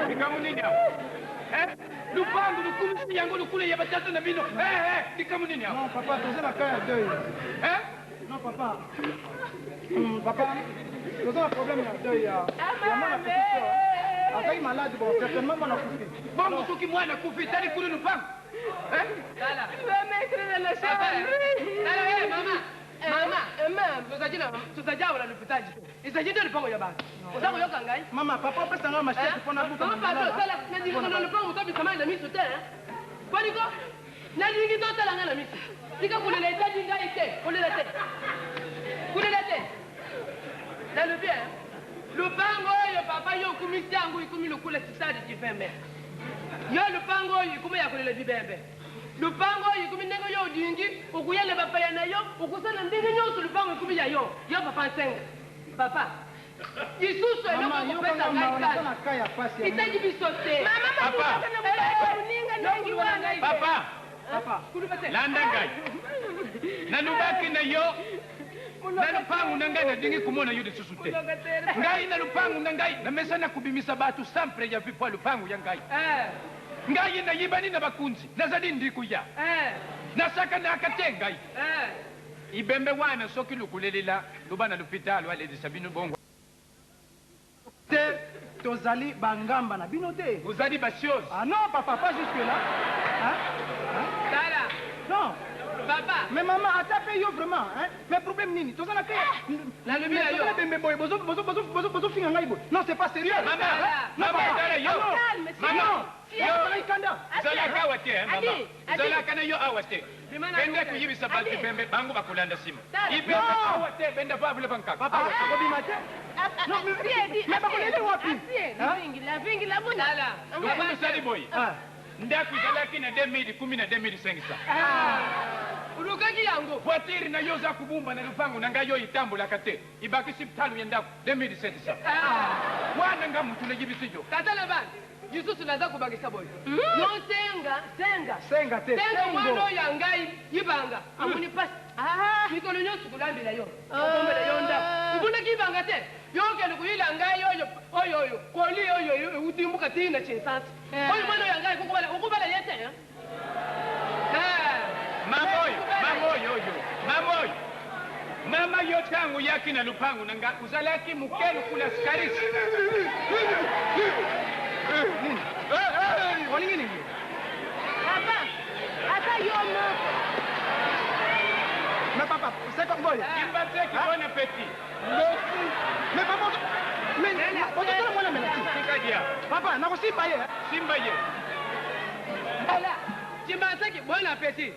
Nikamunini hapo. Lupango lukumisi yangu lukule ya batata na bino. Nikamunini hapo. Non, papa, tu sais la caille à deuil. Non, papa. Papa, tu as un problème à deuil. Avec malade, bon, certainement, on a coupé. Bon, tu qui moi, on a coupé. T'as les coups de lupango. Dala. Tu vas mettre dans la chambre. Dala, maman. Maman, tutajawa na lupitaji. Isajidi lupango ya baba. Uzako yoka ngai. Mama, papa peut s'en ramasser pour na buka. Papa, sala na dingo na lupango utabi kama na miso te. Kwani ko? Na dingi to tala na miso. Tika kuleleta dinga ite, kulelete. Kulelete. Na le bien. Lupango yo papa yo kumisi yangu ikumi lukule sitadi jifembe. Yo lupango yo ikumi ya kulele bibembe. Lupango yikumi nengo yo dingi ukuyele papa ya nayo ukusana ndingi nyoso lupango yikumi ya yo papa nsenga papa Isusu eno ko pesa ngai itaji bisote papa nengi wanga papa landa ngai na lubaki na yo na lupango na ngai na dingi kumona yo lisusu te ngai na lupango na ngai na mesana kubimisa batu sampre ya vipwa lupango ya ngai ngai na yibani na bakunzi nazali ndikuya nasaka na akatengai ibembe wana soki lukulelela lubana lupitalo ale disabino bongo te tozali bangamba na bino te uzali basios ah non papa pas jusque là Dala non papa mais maman attrape yo vraiment hein mais problème nini tozana te la lumière yo bembe boy bozo finga ngai boy non c'est pas sérieux mama dala yo mama yo kanda zala kawate mama zala kana yo awate benda kuyibisa bati bembe bangu bakulanda simu ibembe awate benda pavule bankaka papa akobimate non mais bakolele wapi la vingi la bunda dala ngapanda sali boy ndaku zalaki na 2010 na 2005 ulukaki yango voiture na yo za kubumba na lupango na ngayo itambula kate ibaki sipitalu yendaku 2007 wana nga mtu najibisijo tatala bana Yususu naza kubagisa boy no senga te senga mwana ya ngai yibanga amuni pas mikolo nyosu kulambila yo okombela yonda ubuna kibanga te yonke kuyila ngai oyo koli oyo utimbuka tina chinsansi oyo mwana ya ngai ukubala yete mamoyo mama yo tangu yaki na lupango nanga uzalaki mukelu kula skarisi nini papa ata yo moko mais papa c'est comme boy Kimbateki bon appétit mais papa mais ototala mwana melati sikajia papa nakosimba ye ala Kimbateki bon appétit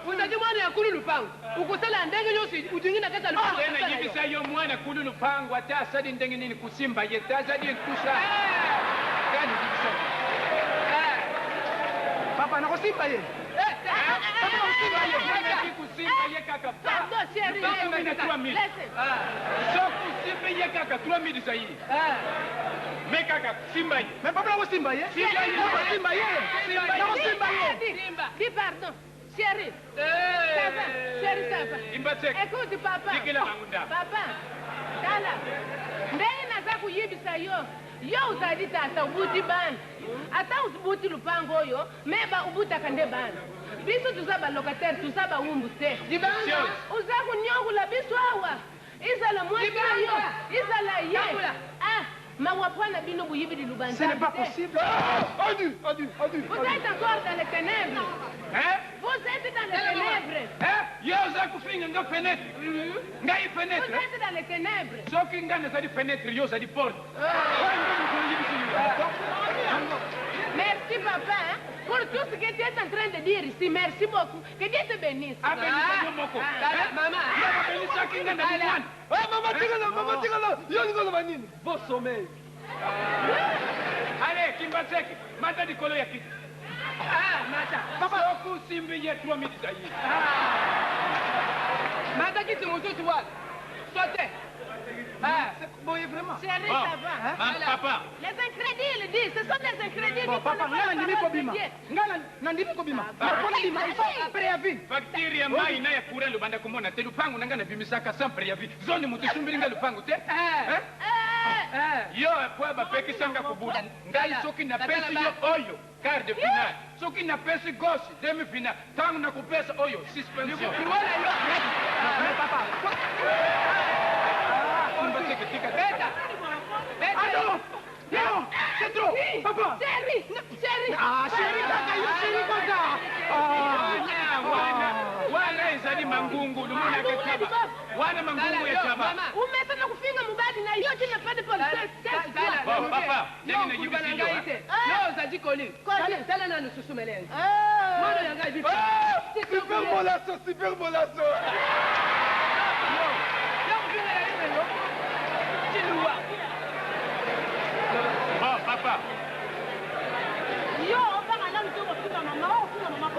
utaji mwana ya kulu lupango ukusala ndenge nyosi udingi na kata lupango tena yibisa yo mwana kulu lupango ata asadi ndenge nini kusimba ye tazadi kusa gani yibisa papa nakosimba ye kusimba ye kaka pardon chérie so kusimba ye kaka 3000 sahi mais kaka simba ye mais papa nakosimba ye simba dis pardon chérie ça va chérie ça va écoute papa papa dala ndenge naza kuyibisa yo uzali tata ubuti bana ata ubuti lupango oyo meba ubutaka nde bana biso tuza balocataire tuza bawumbu te uza kunyongula biso awa izala mwasi yo izala ye mawapwana bino buyibili lubanza ce n'est pas possible vous êtes encore dans les ténèbres vous êtes dans les ténèbres yoza kufinga nga fenêtre ngai fenêtre vous êtes dans les ténèbres soki nga nazali fenêtre yoza di porte merci papa pour tout ce que tu es en train de dire ici merci beaucoup que Dieu te bénisse maman maman tingala yo ngolo manini beau sommeil allez Kimbateki mata dikolo ya kiti mata papa okusimbi ye 3000 sayi mata kiti mututu wala sote boy vraiment chérie ça va papa les incrédules ils disent ce sont des incrédules bon papa ngala ndimi kobima ngala ndimi kobima pona bima préavis facture ya mai na ya kurendo banda kumona te lupango nanga na bimisaka sans préavis zone mutu sumbiri nga lupango te yo po bapekisanga kubuta ngai soki napesi yo oyo quart de finale soki napesi gauche demi finale tangu nakupesa oyo suspension papa non, c'est trop. Papa. Chérie. Ah, chérie, wana ezali mangungu lumuna ketaba wana mangungu ya chaba umesema kufinga mubadi na yote na pande police papa nini na yibisi yo no zajikoli tala na nususumelenga mwana yanga hivi super bolasso papa yo opanga na mtu kufunga mama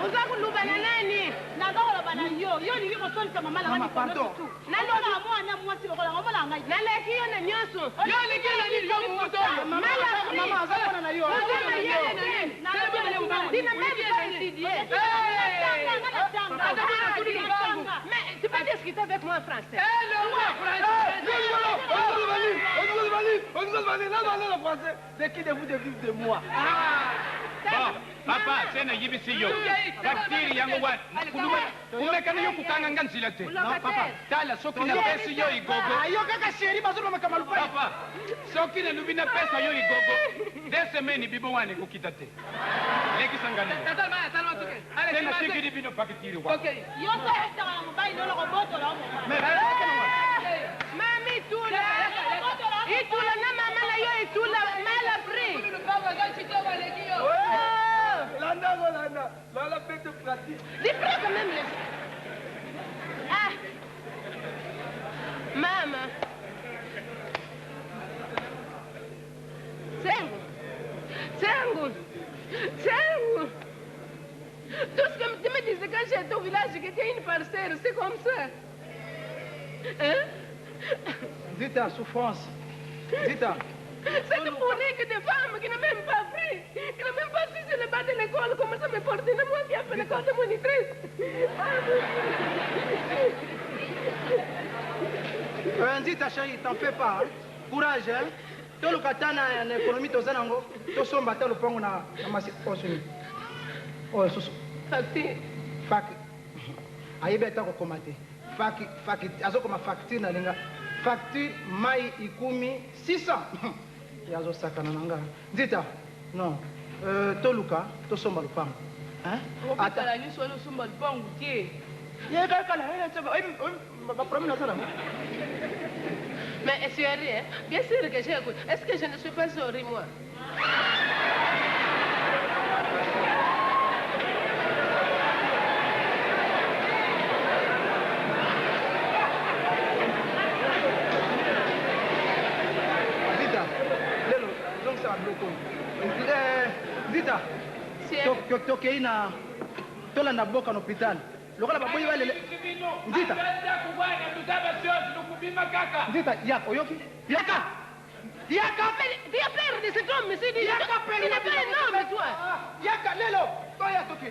uza kuluba na nani nazola bana yo ni ko solisa mama la ngani pardon nalo na mwana mwasi lokola ngomala ngai naleki yo na nyoso yo likela ni yo muto mama azakona na yo na yeye na nini dina mimi coïncidie mais tu peux discuter avec moi en français on nous va aller là le français c'est qui de vous de vivre de moi papa sena yibisi yo facture yango wa umekana yo kukanga nganzila te papa tala soki na pesi yo igogo ayo kaka chérie bazolo makamalu papa soki na lubi na pesa yo igogo 2 semaines bibo wane kokita te leki sangana tena sikiri bino facture wa yo sa etaka na mobali lolo ko botola mais mami tula itula na mama na yo itula mala free la bête pratique. Dis prends quand même les... Ah maman Sengu tout ce que tu me disais quand j'étais au village que tu as une parcelle, c'est comme ça hein Dis ta souffrance. Dis-ta. C'est pour que des femmes qui n'ont même pas pris, qui n'ont même pas su sur le bas de l'école, comment ça me porter, moi qui a fait l'école de monitrice. Dis-ta chérie, t'en fais pas. Hein? Courage, hein? Tout le katana en économie, tout ça, tout ça, on le pont na massi consumé. Oh, soso. Facture. Aïe, bête, on commenter. Azo comme facture na linga. Facture mai ikumi 600. Yazo sakana nanga. Dita. Non. Toluka, to somba lupango. Hein? Ata ni solo somba lupango tie. Ye kala ba problème na Mais est-ce que rien? Bien sûr que j'écoute. Est-ce que je ne suis pas sorry moi? Zita, tokei na tola na boka na hospital. Lokola baboyi wale Zita. Zita, yako yoki? Yaka. Dia perde cet homme, c'est dit. Yaka perde. Il n'est pas un homme, toi. Yaka lelo, toya toki.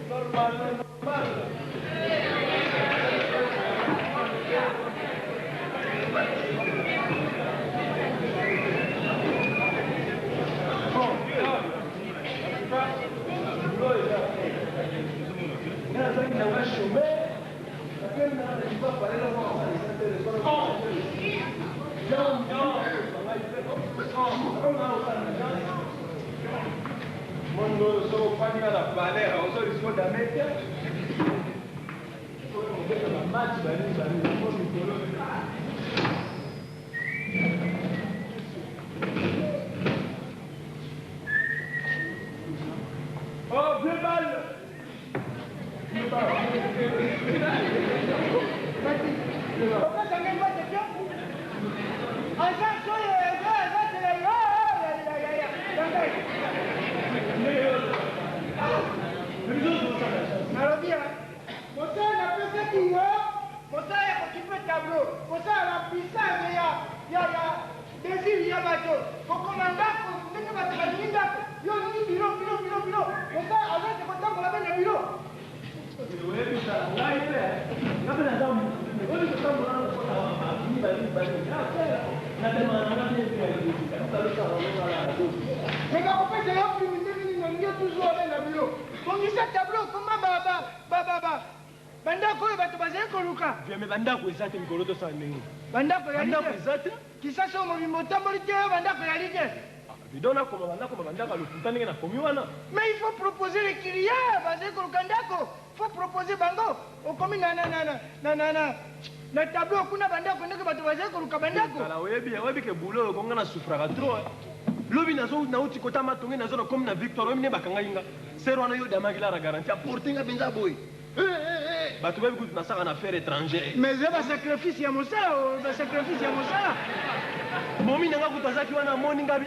Normal. Quando sono fanno la balera, o sono risponda a me. Oh, bien mal. Yo ni biro bilo. Oka azate kotambola bene bilo. Mais quand on fait de l'offre, on est toujours avec la bilo. On dit ça tableau, comment baba. Bandako bato bazali koluka. Mais bandako ezate mikolo to sandengi. Bandako ya Bandako ezate. Kisasa mobimbo tamboli te bandako ya lite. Bidona koma bandako lokuta ndenge na komi wana. Mais il faut proposer les clients, bazali koluka ndako. Faut proposer bango. Okomi na tableau kuna bandako ndenge bato bazali koluka bandako. Kala webi ke boulot konga na souffraka trop. Lobi nazo na uti kota matonge nazo na comme na Victor omi ne bakanga yinga. Sero na yo damakila ra garantie portinga benza boy. Bato babi kutu nasaka na affaire étrangère. Mais c'est un sacrifice ya mosala, sacrifice ya mosala. Momi nanga kutu azaki wana moni ngabi